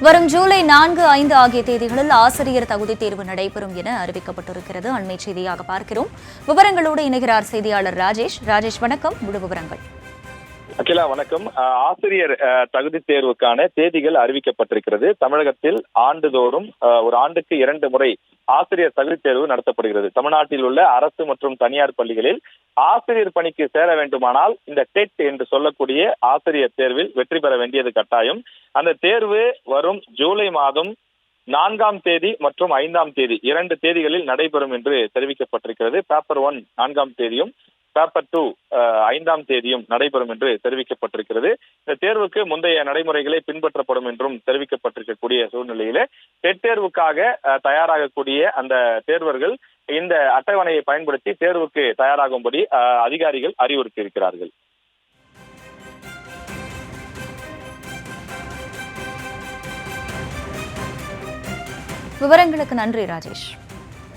வரும் ஜூலை 4, 5 ஆகிய தேதிகளில் ஆசிரியர் தகுதித் தேர்வு நடைபெறும் என அறிவிக்கப்பட்டிருக்கிறது. அண்மை செய்தியாக பார்க்கிறோம். விவரங்களோடு இணைகிறார் செய்தியாளர் ராஜேஷ். ராஜேஷ், வணக்கம். முழு விவரங்கள். அகிலா, வணக்கம். ஆசிரியர் தகுதி தேர்வுக்கான தேதிகள் அறிவிக்கப்பட்டிருக்கிறது. தமிழகத்தில் ஆண்டுதோறும் ஒரு ஆண்டுக்கு 2 முறை ஆசிரியர் தகுதி தேர்வு நடத்தப்படுகிறது. தமிழ்நாட்டில் உள்ள அரசு மற்றும் தனியார் பள்ளிகளில் ஆசிரியர் பணிக்கு சேர வேண்டுமானால் இந்த டெட் என்று சொல்லக்கூடிய ஆசிரியர் தேர்வில் வெற்றி பெற வேண்டியது கட்டாயம். அந்த தேர்வு வரும் ஜூலை மாதம் 4ஆம் தேதி மற்றும் 5ஆம் தேதி 2 தேதிகளில் நடைபெறும் என்று தெரிவிக்கப்பட்டிருக்கிறது. பேப்பர் 1 4ஆம் தேதியும் பேப்பர் 2 5ஆம் தேதியும் நடைபெறும் என்று தெரிவிக்கப்பட்டிருக்கிறது. இந்த தேர்வுக்கு முந்தைய நடைமுறைகளை பின்பற்றப்படும் என்றும் தெரிவிக்கப்பட்டிருக்கக்கூடிய சூழ்நிலையில டெட் தேர்வுக்காக தயாராகக்கூடிய அந்த தேர்வர்கள் இந்த அட்டவணையை பயன்படுத்தி தேர்வுக்கு தயாராகும்படி அதிகாரிகள் அறிவுறுத்தி இருக்கிறார்கள். விவரங்களுக்கு நன்றி ராஜேஷ்.